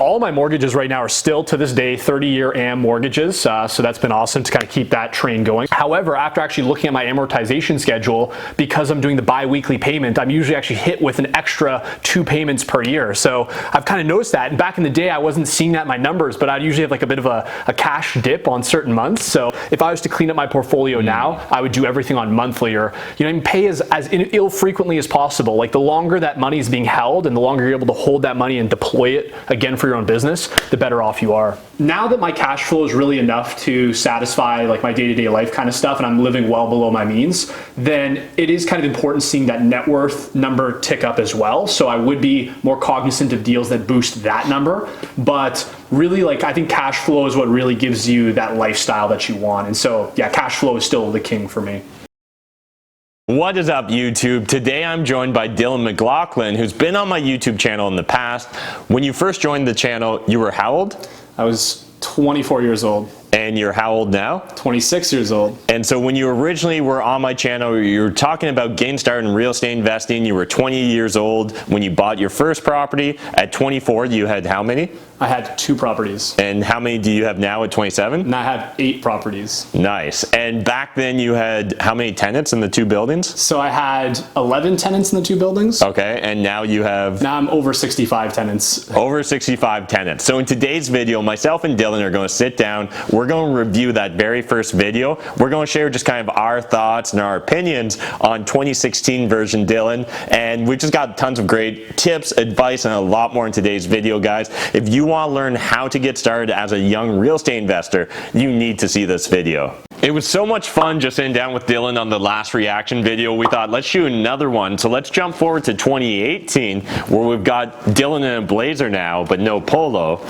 all my mortgages right now are still to this day 30-year AM mortgages, so that's been awesome to kind of keep that train going. However, after actually looking at my amortization schedule, because I'm doing the bi-weekly payment, I'm usually actually hit with an extra 2 payments per year. So I've kind of noticed that, and back in the day I wasn't seeing that in my numbers, but I'd usually have like a bit of a cash dip on certain months. So if I was to clean up my portfolio now, I would do everything on monthly, or pay as infrequently as possible. Like the longer that money is being held and the longer you're able to hold that money and deploy it again for your own business, the better off you are. Now that my cash flow is really enough to satisfy like my day-to-day life kind of stuff, and I'm living well below my means, then it is kind of important seeing that net worth number tick up as well. So I would be more cognizant of deals that boost that number, but really, like, I think cash flow is what really gives you that lifestyle that you want. And so yeah, cash flow is still the king for me. What is up, YouTube? Today I'm joined by Dylan McLauchlan, who's been on my YouTube channel in the past. When you first joined the channel, you were how old? I was 24 years old. And you're how old now? 26 years old. And so when you originally were on my channel, you were talking about getting started in real estate investing. You were 20 years old when you bought your first property. At 24, you had how many? I had 2 properties. And how many do you have now at 27? And I have 8 properties. Nice. And back then you had how many tenants in the 2 buildings? So I had 11 tenants in the 2 buildings. Okay, and now you have? Now I'm over 65 tenants. Over 65 tenants. So in today's video, myself and Dylan are going to sit down. We're going to review that very first video. We're going to share just kind of our thoughts and our opinions on 2016 version Dylan. And we've just got tons of great tips, advice, and a lot more in today's video, guys. If you want to learn how to get started as a young real estate investor, you need to see this video. It was so much fun just sitting down with Dylan on the last reaction video. We thought, let's shoot another one. So let's jump forward to 2018, where we've got Dylan in a blazer now, but no polo.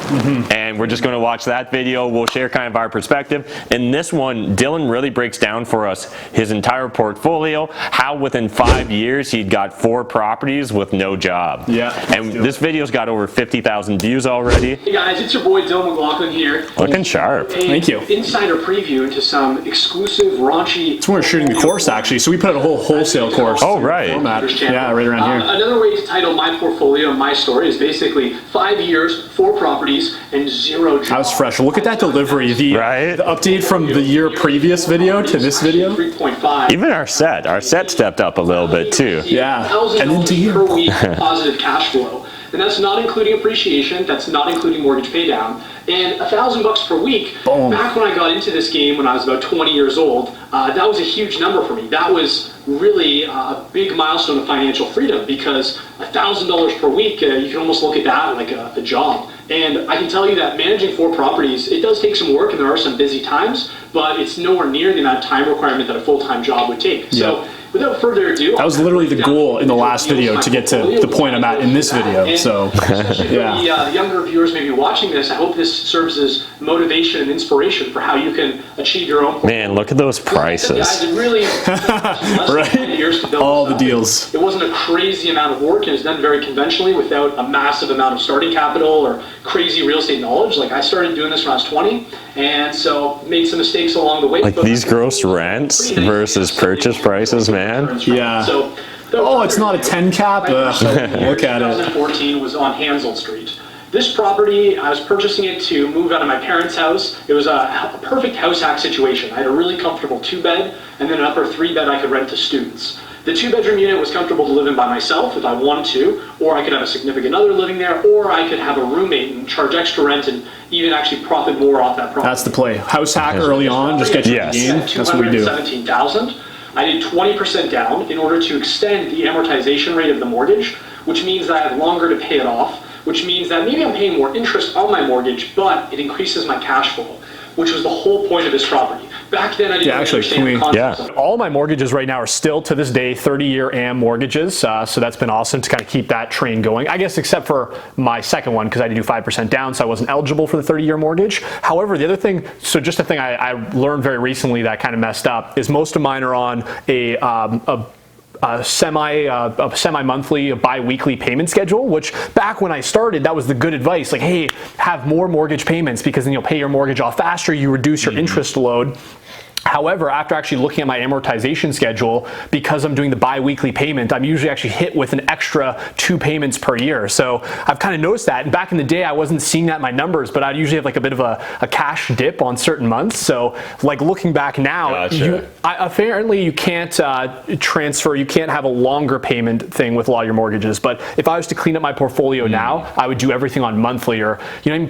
And we're just going to watch that video. We'll share kind of our perspective. In this one, Dylan really breaks down for us his entire portfolio, how within 5 years he'd got 4 properties with no job. Yeah. And this video's got over 50,000 views already. Hey guys, it's your boy Dylan McLauchlan here. Looking sharp. Thank you. Insider preview into some exclusive raunchy. It's when we're shooting the course, actually. So we put out a whole wholesale course. Oh, right. Format. Yeah, right around here. Another way to title my portfolio and my story is basically 5 years, 4 properties, and 0 jobs. That was fresh. Look at that delivery. The update from the year previous video to this video. 3.5. Even our set stepped up a little bit too. Yeah. And then to you. per week positive cash flow. And that's not including appreciation, that's not including mortgage pay down. And $1,000 per week, Boom. back when I got into this game when I was about 20 years old, that was a huge number for me. That was really a big milestone of financial freedom, because $1,000 per week, you can almost look at that like a job. And I can tell you that managing 4 properties, it does take some work and there are some busy times, but it's nowhere near the amount of time requirement that a full-time job would take. Yep. So without further ado, that was literally the goal in the last video to get to the point I'm at in this video. So, yeah. The younger viewers maybe watching this, I hope this serves as motivation and inspiration for how you can achieve your own. Man, look at those prices. Guys, it really right? Years to build all the up. deals. It wasn't a crazy amount of work, and it's done very conventionally without a massive amount of starting capital or crazy real estate knowledge. Like, I started doing this when I was 20, and so made some mistakes along the way. Like these gross rents versus purchase prices, man. Yeah. So, oh, it's not a 10 cap? Look at it. 2014 was on Hansel Street. This property, I was purchasing it to move out of my parents' house. It was a perfect house hack situation. I had a really comfortable 2-bed and then an upper 3-bed I could rent to students. The 2-bedroom unit was comfortable to live in by myself if I wanted to, or I could have a significant other living there, or I could have a roommate and charge extra rent and even actually profit more off that property. That's the play. House hack early on, just get you in the game. That's what we do. $217,000. I did 20% down in order to extend the amortization rate of the mortgage, which means that I have longer to pay it off, which means that maybe I'm paying more interest on my mortgage, but it increases my cash flow, which was the whole point of this property. Back then, I didn't understand the concept of all my mortgages right now are still to this day 30-year AM mortgages, so that's been awesome to kind of keep that train going. I guess except for my second one, because I had to do 5% down, so I wasn't eligible for the 30-year mortgage. However, the other thing, so just a thing I learned very recently that kind of messed up is most of mine are on a semi-monthly, bi-weekly payment schedule, which back when I started, that was the good advice. Like, hey, have more mortgage payments because then you'll pay your mortgage off faster, you reduce your interest load. However, after actually looking at my amortization schedule, because I'm doing the bi-weekly payment, I'm usually actually hit with an extra 2 payments per year. So I've kind of noticed that. And back in the day, I wasn't seeing that in my numbers, but I'd usually have like a bit of a cash dip on certain months. So like looking back now, apparently you can't transfer, you can't have a longer payment thing with a lot of your mortgages. But if I was to clean up my portfolio now, I would do everything on monthly, or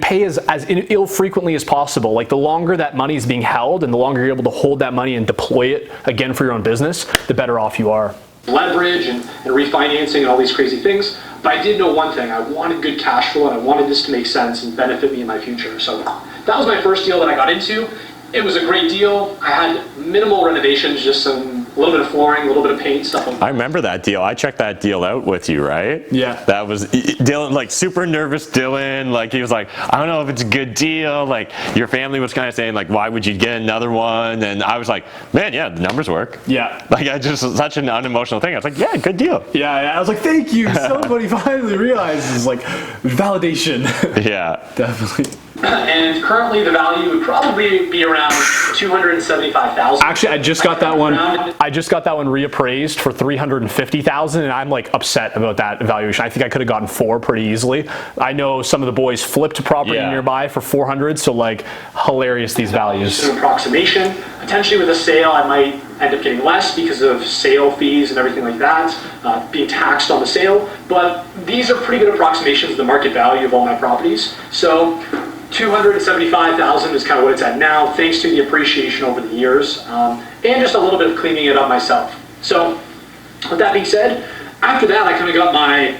pay as ill-frequently as possible. Like the longer that money is being held and the longer you're able to hold that money and deploy it again for your own business, the better off you are. Leverage and refinancing and all these crazy things. But I did know one thing. I wanted good cash flow and I wanted this to make sense and benefit me in my future. So that was my first deal that I got into. It was a great deal. I had minimal renovations, just a little bit of flooring, a little bit of paint, stuff like that. I remember that deal. I checked that deal out with you, right? Yeah. That was Dylan, like super nervous Dylan. Like he was like, I don't know if it's a good deal. Like your family was kind of saying like, why would you get another one? And I was like, man, yeah, the numbers work. Yeah. Like I just, such an unemotional thing. I was like, yeah, good deal. Yeah, I was like, thank you. Somebody finally realizes, like, validation. Yeah. Definitely. And currently the value would probably be around $275,000. Actually, I just got that one reappraised for $350,000, and I'm like upset about that valuation. I think I could have gotten 4 pretty easily. I know some of the boys flipped property nearby for 400, so like hilarious these values. Just an approximation. Potentially with a sale, I might end up getting less because of sale fees and everything like that, being taxed on the sale. But these are pretty good approximations of the market value of all my properties. So $275,000 is kind of what it's at now, thanks to the appreciation over the years, and just a little bit of cleaning it up myself. So, with that being said, after that, I kind of got my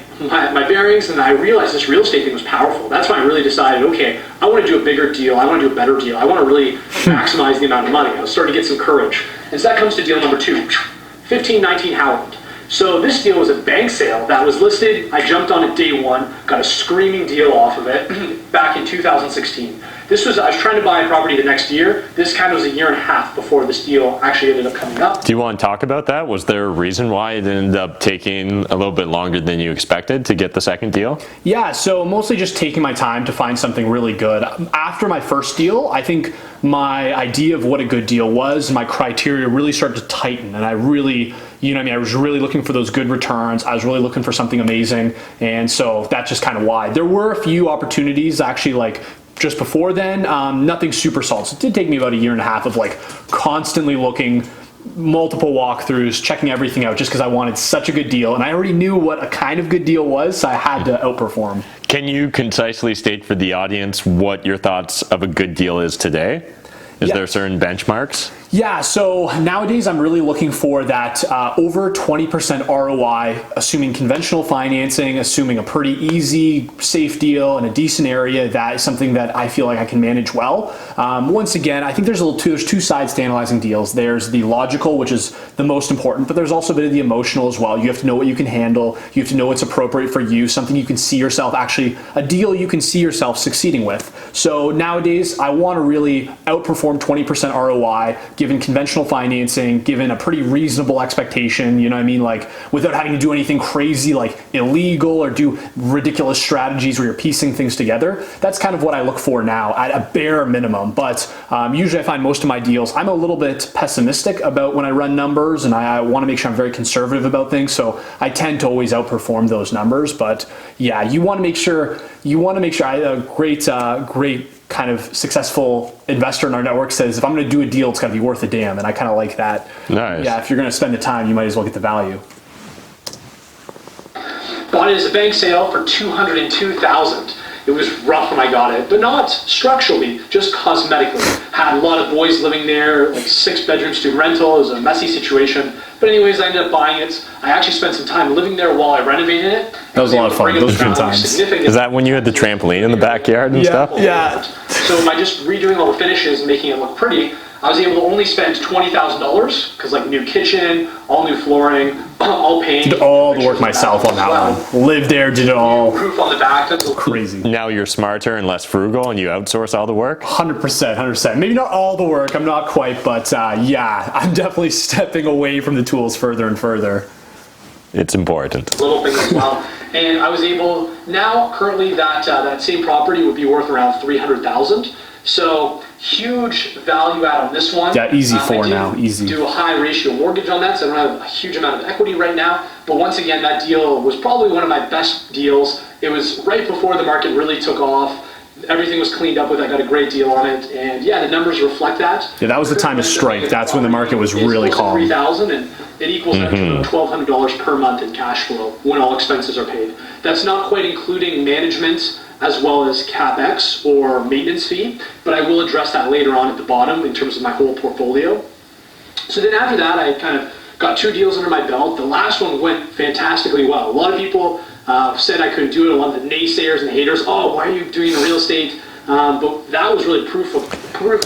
bearings, and I realized this real estate thing was powerful. That's when I really decided, okay, I want to do a bigger deal. I want to do a better deal. I want to really maximize the amount of money. I was starting to get some courage. And so that comes to deal number 2, 1519 Howland. So this deal was a bank sale that was listed. I jumped on it day one, got a screaming deal off of it back in 2016. I was trying to buy a property the next year. This kind of was a year and a half before this deal actually ended up coming up. Do you want to talk about that? Was there a reason why it ended up taking a little bit longer than you expected to get the second deal? Yeah, so mostly just taking my time to find something really good. After my first deal, I think my idea of what a good deal was, my criteria really started to tighten, and I really, I was really looking for those good returns. I was really looking for something amazing, and so that's just kind of why. There were a few opportunities actually, like just before then, nothing super solid. So it did take me about a year and a half of like constantly looking, multiple walkthroughs, checking everything out, just because I wanted such a good deal, and I already knew what a kind of good deal was, so I had to outperform. Can you concisely state for the audience what your thoughts of a good deal is today? Is there certain benchmarks? Yeah, so nowadays I'm really looking for that over 20% ROI, assuming conventional financing, assuming a pretty easy, safe deal in a decent area. That is something that I feel like I can manage well. Once again, I think there's two sides to analyzing deals. There's the logical, which is the most important, but there's also a bit of the emotional as well. You have to know what you can handle. You have to know what's appropriate for you, something you can see yourself, actually a deal you can see yourself succeeding with. So nowadays I want to really outperform 20% ROI, given conventional financing, given a pretty reasonable expectation, like without having to do anything crazy like illegal or do ridiculous strategies where you're piecing things together. That's kind of what I look for now at a bare minimum. But usually I find most of my deals, I'm a little bit pessimistic about when I run numbers, and I want to make sure I'm very conservative about things. So I tend to always outperform those numbers. But yeah, you want to make sure I had a great kind of successful investor in our network says, if I'm going to do a deal, it's got to be worth a damn. And I kind of like that. Nice. Yeah, if you're going to spend the time, you might as well get the value. Bought it as a bank sale for $202,000. It was rough when I got it, but not structurally, just cosmetically. Had a lot of boys living there, like 6-bedroom student rental. It was a messy situation. But anyways, I ended up buying it. I actually spent some time living there while I renovated it. That was a lot of fun. Those were good times. Is that when you had the trampoline in the backyard and stuff? Yeah. So by just redoing all the finishes and making it look pretty, I was able to only spend $20,000, because like new kitchen, all new flooring, all paint. Did all the work myself on that one. Lived there, did it all. Roof on the back. That's crazy. Now you're smarter and less frugal and you outsource all the work? 100%. Maybe not all the work, I'm not quite, but yeah, I'm definitely stepping away from the tools further and further. It's important. Little things as well. And I was able, now currently that same property would be worth around $300,000. So Huge value add on this one. Yeah, easy 4 I now, easy. do a high ratio mortgage on that, so I don't have a huge amount of equity right now. But once again, that deal was probably one of my best deals. It was right before the market really took off. Everything was cleaned up with. I got a great deal on it, and yeah, the numbers reflect that. Yeah, that was the time to strike. That's when the market was really calm. $3,000, and it equals out to about $1,200 per month in cash flow when all expenses are paid. That's not quite including management as well as CapEx or maintenance fee, but I will address that later on at the bottom in terms of my whole portfolio. So then after that, I kind of got 2 deals under my belt. The last one went fantastically well. A lot of people said I couldn't do it. A lot of the naysayers and haters, oh, why are you doing real estate? But that was really proof of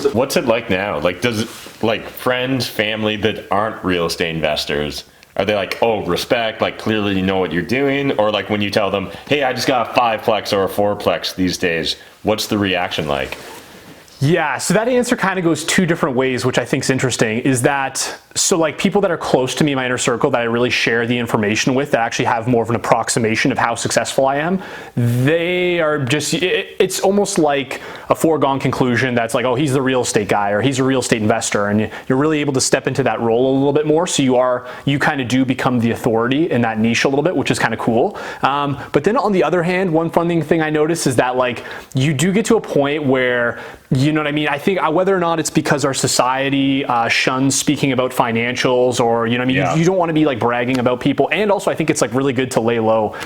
the... What's it like now? Like, does like friends, family that aren't real estate investors, are they like, oh, respect, like clearly you know what you're doing? Or like when you tell them, hey, I just got a 5-plex or a 4-plex these days, what's the reaction like? Yeah, so that answer kind of goes 2 different ways, which I think is interesting, is that, so like people that are close to me in my inner circle that I really share the information with, that actually have more of an approximation of how successful I am, they are just, it's almost like a foregone conclusion that's like, oh, he's the real estate guy or he's a real estate investor, and you're really able to step into that role a little bit more, so you kind of do become the authority in that niche a little bit, which is kind of cool. But then on the other hand, one fun thing I noticed is that like you do get to a point where, you know what I mean? I think whether or not it's because our society shuns speaking about financials, or, you know what I mean? Yeah. You don't want to be like bragging about people. And also I think it's like really good to lay low.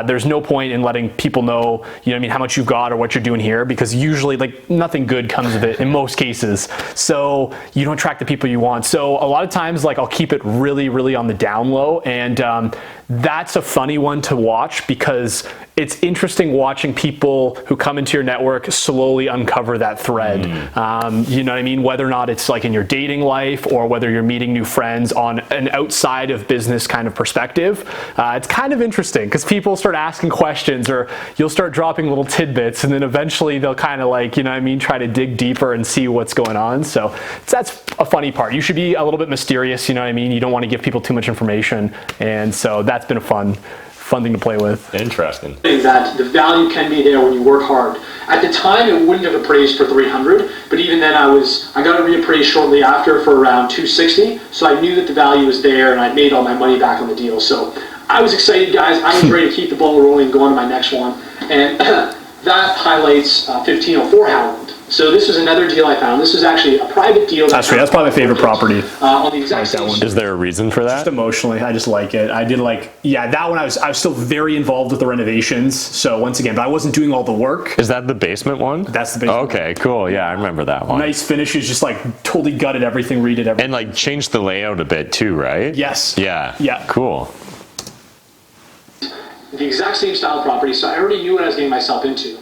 There's no point in letting people know, you know what I mean, how much you've got or what you're doing here, because usually like nothing good comes of it in most cases. So you don't attract the people you want. So a lot of times like I'll keep it really, really on the down low. And that's a funny one to watch, because it's interesting watching people who come into your network slowly uncover that thread. You know what I mean? Whether or not it's like in your dating life or whether you're meeting new friends on an outside of business kind of perspective. It's kind of interesting because people start asking questions, or you'll start dropping little tidbits, and then eventually they'll kind of like, you know what I mean, try to dig deeper and see what's going on. So that's a funny part. You should be a little bit mysterious, you know what I mean? You don't want to give people too much information. And so that's been a fun thing to play with. Interesting. That the value can be there when you work hard. At the time, it wouldn't have appraised for 300, but even then I got it reappraised shortly after for around 260, so I knew that the value was there, and I made all my money back on the deal. So I was excited, guys. I was ready to keep the ball rolling and go on to my next one, and that highlights 1504 Howland. So this was another deal I found. This is actually a private deal. That's probably my favorite property. On the exact same. Is there a reason for that? Just emotionally, I just like it. I did like, yeah, that one I was still very involved with the renovations. So once again, but I wasn't doing all the work. Is that the basement one? That's the basement. Okay, cool. Yeah, I remember that one. Nice finishes, just like totally gutted everything, redid everything. And like changed the layout a bit too, right? Yes. Yeah. Yeah. Cool. The exact same style property, so I already knew what I was getting myself into.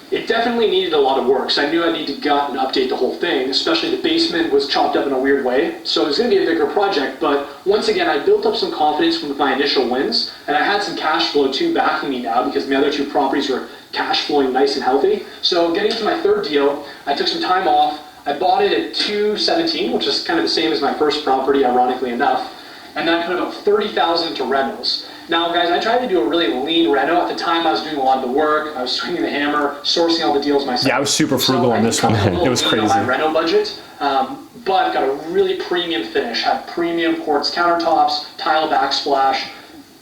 It definitely needed a lot of work, so I knew I needed to gut and update the whole thing, especially the basement was chopped up in a weird way, so it was going to be a bigger project, but once again, I built up some confidence from my initial wins, and I had some cash flow too backing me now, because my other 2 properties were cash flowing nice and healthy. So getting to my 3rd deal, I took some time off. I bought it at 217, which is kind of the same as my first property, ironically enough, and then I put about $30,000 to renos. Now, guys, I tried to do a really lean reno. At the time, I was doing a lot of the work. I was swinging the hammer, sourcing all the deals myself. Yeah, I was super frugal on this one. It was crazy. My reno budget, but got a really premium finish. Had premium quartz countertops, tile backsplash,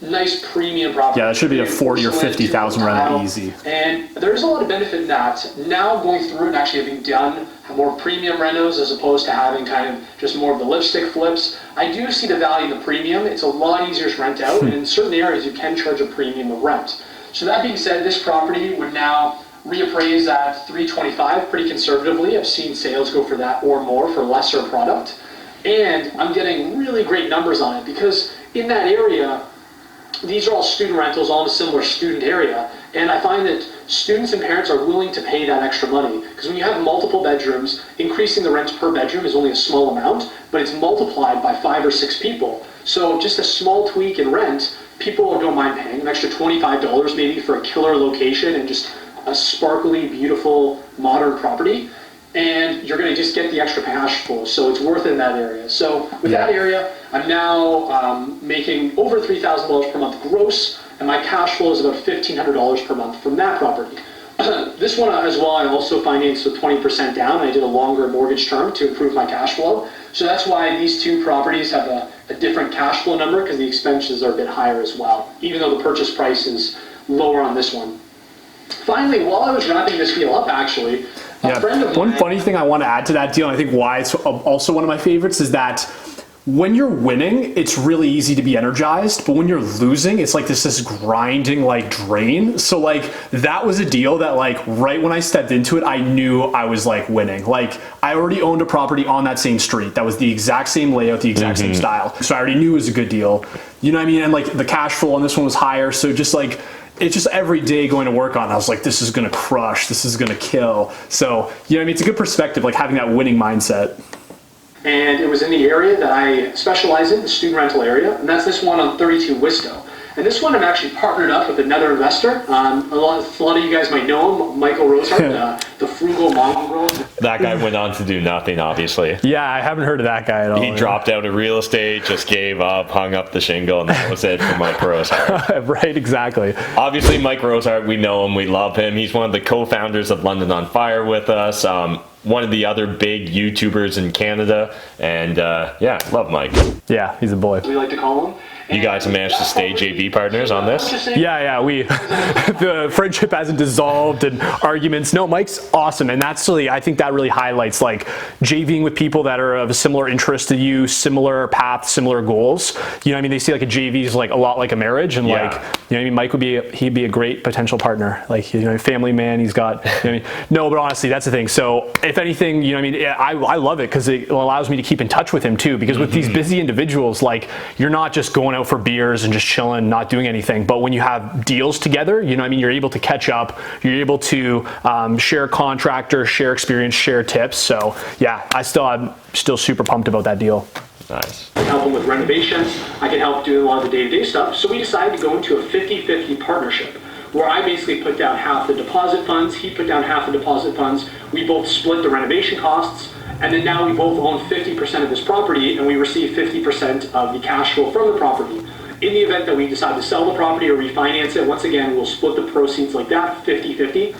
nice premium property. Yeah, that should be a 40 or 50,000 reno easy. And there's a lot of benefit in that. Now going through and actually having done more premium renos as opposed to having kind of just more of the lipstick flips, I do see the value in the premium. It's a lot easier to rent out, and in certain areas you can charge a premium of rent. So that being said, this property would now reappraise at 325 pretty conservatively. I've seen sales go for that or more for lesser product. And I'm getting really great numbers on it because in that area, these are all student rentals, all in a similar student area, and I find that students and parents are willing to pay that extra money, because when you have multiple bedrooms, increasing the rent per bedroom is only a small amount, but it's multiplied by 5 or 6 people. So just a small tweak in rent, people don't mind paying an extra $25 maybe for a killer location and just a sparkly, beautiful, modern property, and you're going to just get the extra cash flow, so it's worth it in that area. So with that area, I'm now making over $3,000 per month gross, and my cash flow is about $1,500 per month from that property. This one as well, I also financed with 20% down. I did a longer mortgage term to improve my cash flow. So that's why these two properties have a different cash flow number, because the expenses are a bit higher as well, even though the purchase price is lower on this one. Finally, while I was wrapping this deal up, actually, a friend of mine... One funny thing I want to add to that deal, and I think why it's also one of my favorites, is that when you're winning, it's really easy to be energized, but when you're losing, it's like this grinding like drain. So like that was a deal that like right when I stepped into it, I knew I was like winning. Like I already owned a property on that same street that was the exact same layout, the exact same style. So I already knew it was a good deal. You know what I mean? And like the cash flow on this one was higher. So just like, it's just every day going to work on, I was like, this is going to crush, this is going to kill. So, you know what I mean? It's a good perspective, like having that winning mindset. And it was in the area that I specialize in, the student rental area, and that's this one on 32 Wisco. And this one I'm actually partnered up with another investor. A lot of you guys might know him, Michael Rosehart, the frugal mongrel. That guy went on to do nothing, obviously. Yeah, I haven't heard of that guy at all. He dropped out of real estate, just gave up, hung up the shingle, and that was it for Mike Rosehart. Right, exactly. Obviously, Mike Rosehart, we know him, we love him. He's one of the co-founders of London on Fire with us. One of the other big YouTubers in Canada, and yeah, love Mike. Yeah, he's a boy. We like to call him. You guys have managed to stay JV partners on this? Yeah, we the friendship hasn't dissolved and arguments. No, Mike's awesome, and that's really, I think that really highlights like JVing with people that are of a similar interest to you, similar path, similar goals. You know what I mean? They see like a JV is like a lot like a marriage, and like, you know what I mean? Mike he'd be a great potential partner. Like, you know, family man, he's got, you know what I mean? No, but honestly, that's the thing. So if anything, you know what I mean? I love it because it allows me to keep in touch with him too, because with these busy individuals, like you're not just going out for beers and just chilling, not doing anything. But when you have deals together, you know what I mean, you're able to catch up, you're able to share contractors, share experience, share tips. So yeah, I'm still super pumped about that deal. Nice. I can help him with renovations. I can help do a lot of the day-to-day stuff. So we decided to go into a 50-50 partnership, where I basically put down half the deposit funds, he put down half the deposit funds. We both split the renovation costs. And then now we both own 50% of this property, and we receive 50% of the cash flow from the property. In the event that we decide to sell the property or refinance it, once again, we'll split the proceeds like that, 50-50.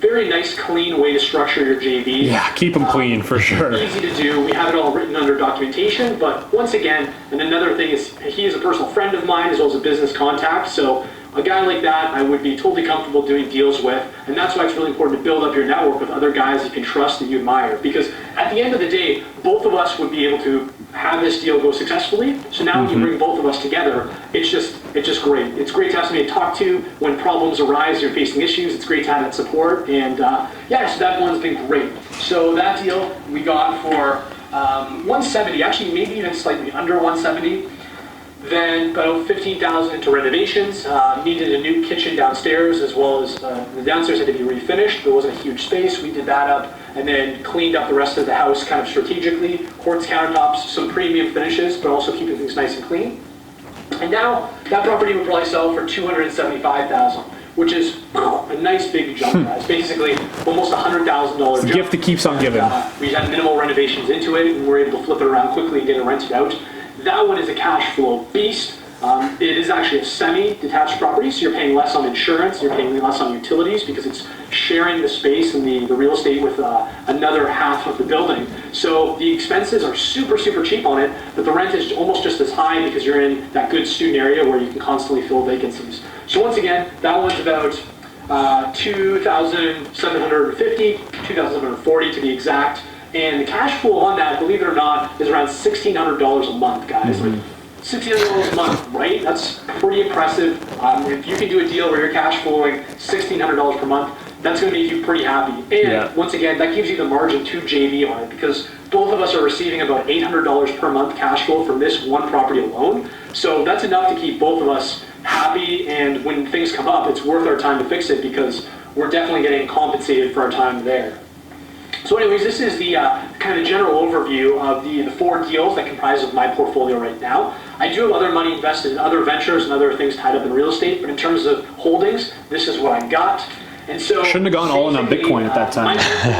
Very nice, clean way to structure your JV. Yeah, keep them clean for sure. Easy to do. We have it all written under documentation, but once again, and another thing is he is a personal friend of mine as well as a business contact, so a guy like that I would be totally comfortable doing deals with, and that's why it's really important to build up your network with other guys you can trust and you admire, because at the end of the day, both of us would be able to have this deal go successfully. So now when you bring both of us together, it's just great. It's great to have somebody to talk to when problems arise, you're facing issues. It's great to have that support, and yeah, so that one's been great. So that deal we got for 170, actually maybe even slightly under 170. Then about 15,000 into renovations. Needed a new kitchen downstairs, as well as the downstairs had to be refinished. There wasn't a huge space. We did that up, and then cleaned up the rest of the house kind of strategically. Quartz countertops, some premium finishes, but also keeping things nice and clean. And now that property would probably sell for $275,000, which is a nice big jump, guys. Basically, almost $100,000 jump. It's a gift that keeps on giving. We had minimal renovations into it, and we're able to flip it around quickly and get it rented out. That one is a cash flow beast. It is actually a semi-detached property, so you're paying less on insurance, you're paying less on utilities because it's sharing the space and the real estate with another half of the building. So the expenses are super, super cheap on it, but the rent is almost just as high because you're in that good student area where you can constantly fill vacancies. So once again, that one's about $2,750, $2,740 to be exact. And the cash flow on that, believe it or not, is around $1,600 a month, guys. Like $1,600 a month, right? That's pretty impressive. If you can do a deal where you're cash flowing $1,600 per month, that's going to make you pretty happy. And once again, that gives you the margin to JV on it, because both of us are receiving about $800 per month cash flow from this one property alone. So that's enough to keep both of us happy. And when things come up, it's worth our time to fix it because we're definitely getting compensated for our time there. So anyways, this is the kind of general overview of the 4 deals that comprise of my portfolio right now. I do have other money invested in other ventures and other things tied up in real estate, but in terms of holdings, this is what I got. And so shouldn't have gone all in on Bitcoin at that time.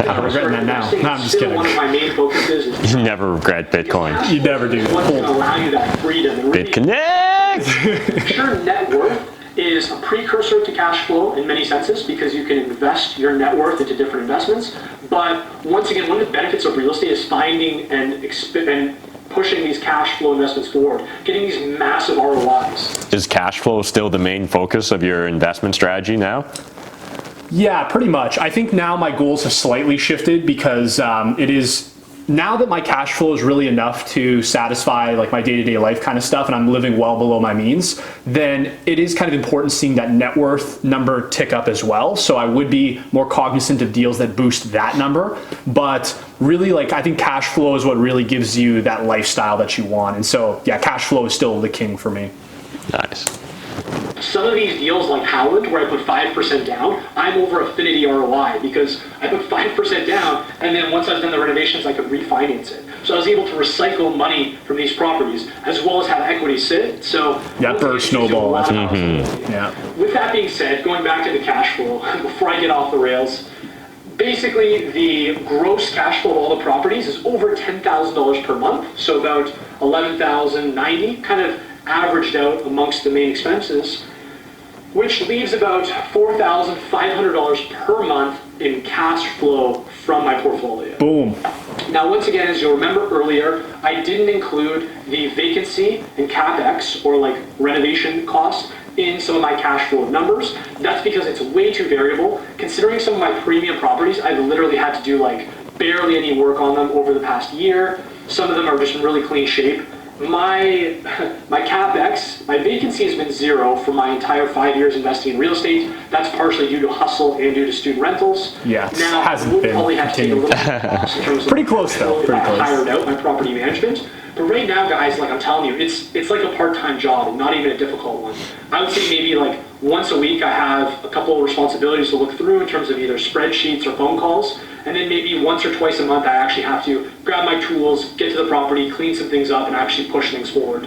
I'm regretting that now. No, I'm just kidding. One of my main focuses is you never regret Bitcoin. You never do. What's going to allow you that freedom? BitConnect! Sure, net worth is a precursor to cash flow in many senses because you can invest your net worth into different investments. But once again, one of the benefits of real estate is finding and pushing these cash flow investments forward, getting these massive ROIs. Is cash flow still the main focus of your investment strategy now? Yeah, pretty much. I think now my goals have slightly shifted because it is now that my cash flow is really enough to satisfy like my day-to-day life kind of stuff, and I'm living well below my means, then it is kind of important seeing that net worth number tick up as well. So I would be more cognizant of deals that boost that number. But really, like, I think cash flow is what really gives you that lifestyle that you want. And so yeah, cash flow is still the king for me. Nice. Some of these deals like Howland, where I put 5% down, I'm over affinity ROI because I put 5% down, and then once I've done the renovations, I could refinance it. So I was able to recycle money from these properties as well as have equity sit. So yeah, burst snowball. Yeah. With that being said, going back to the cash flow, before I get off the rails, basically the gross cash flow of all the properties is over $10,000 per month. So about $11,090, kind of averaged out amongst the main expenses, which leaves about $4,500 per month in cash flow from my portfolio. Boom. Now, once again, as you'll remember earlier, I didn't include the vacancy and CapEx, or like renovation costs, in some of my cash flow numbers. That's because it's way too variable. Considering some of my premium properties, I've literally had to do like barely any work on them over the past year. Some of them are just in really clean shape. My CapEx, my vacancy has been zero for my entire 5 years investing in real estate. That's partially due to hustle and due to student rentals. Yeah, now hasn't been probably have to take a little bit of cost in terms of pretty close though. Pretty close. Hired out my property management. But right now, guys, like I'm telling you, it's like a part-time job and not even a difficult one. I would say maybe like once a week I have a couple of responsibilities to look through in terms of either spreadsheets or phone calls. And then maybe once or twice a month I actually have to grab my tools, get to the property, clean some things up, and actually push things forward.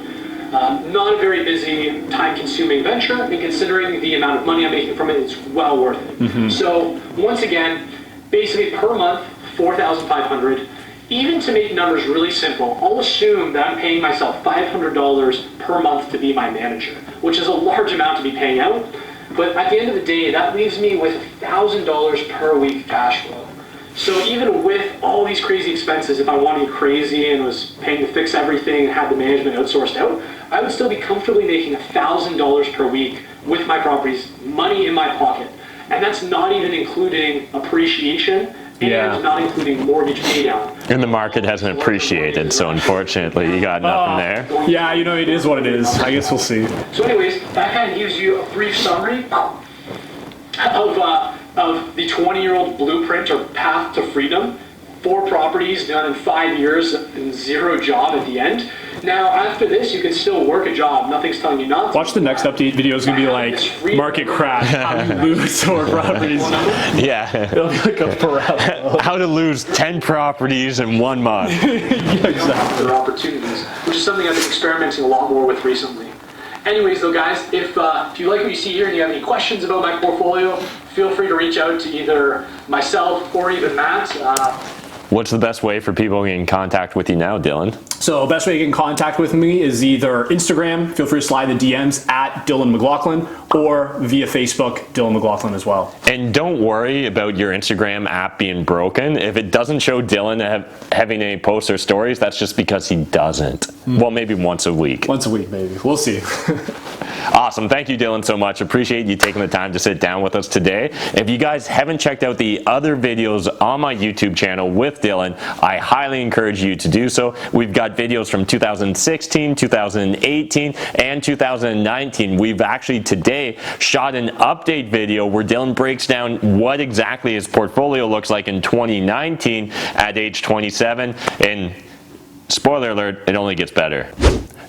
Not a very busy, time-consuming venture, and considering the amount of money I'm making from it, it's well worth it. Mm-hmm. So once again, basically per month, $4,500. Even to make numbers really simple, I'll assume that I'm paying myself $500 per month to be my manager, which is a large amount to be paying out. But at the end of the day, that leaves me with $1,000 per week cash flow. So even with all these crazy expenses, if I wanted to get crazy and was paying to fix everything and had the management outsourced out, I would still be comfortably making $1,000 per week with my properties, money in my pocket. And that's not even including appreciation and not including mortgage pay down. And the market hasn't appreciated, so unfortunately you got nothing there. Yeah, you know, it is what it is. I guess we'll see. So anyways, that kind of gives you a brief summary of the 20-year-old blueprint or path to freedom. 4 properties done in 5 years and 0 job at the end. Now, after this, you can still work a job. Nothing's telling you not to. Watch the next update video. Is going to be like market crash, how to lose 4 properties. Yeah. It'll be like a parallel. How to lose 10 properties in 1 month. Yeah, exactly. Other opportunities, which is something I've been experimenting a lot more with recently. Anyways, though, guys, if you like what you see here and you have any questions about my portfolio, feel free to reach out to either myself or even Matt. What's the best way for people to get in contact with you now, Dylan? So best way to get in contact with me is either Instagram, feel free to slide the DMs at Dylan McLauchlan, or via Facebook, Dylan McLauchlan as well. And don't worry about your Instagram app being broken. If it doesn't show Dylan having any posts or stories, that's just because he doesn't. Well, maybe once a week. Once a week, maybe. We'll see. Awesome. Thank you, Dylan, so much. Appreciate you taking the time to sit down with us today. If you guys haven't checked out the other videos on my YouTube channel with Dylan, I highly encourage you to do so. We've got videos from 2016, 2018, and 2019. We've actually today shot an update video where Dylan breaks down what exactly his portfolio looks like in 2019 at age 27. And spoiler alert, it only gets better.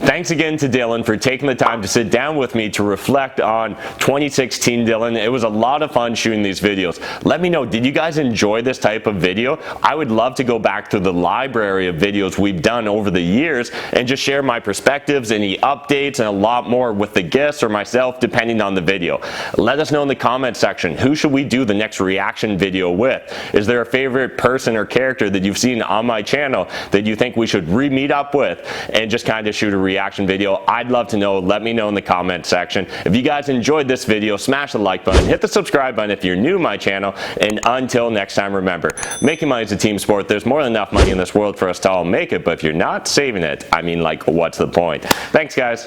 Thanks again to Dylan for taking the time to sit down with me to reflect on 2016, Dylan. It was a lot of fun shooting these videos. Let me know, did you guys enjoy this type of video? I would love to go back to the library of videos we've done over the years and just share my perspectives, any updates, and a lot more with the guests or myself, depending on the video. Let us know in the comment section, who should we do the next reaction video with? Is there a favorite person or character that you've seen on my channel that you think we should re-meet up with and just kind of shoot a reaction reaction video? I'd love to know. Let me know in the comment section. If you guys enjoyed this video, smash the like button, hit the subscribe button if you're new to my channel, and until next time, remember, making money is a team sport. There's more than enough money in this world for us to all make it, but if you're not saving it, I mean, like, what's the point? Thanks, guys.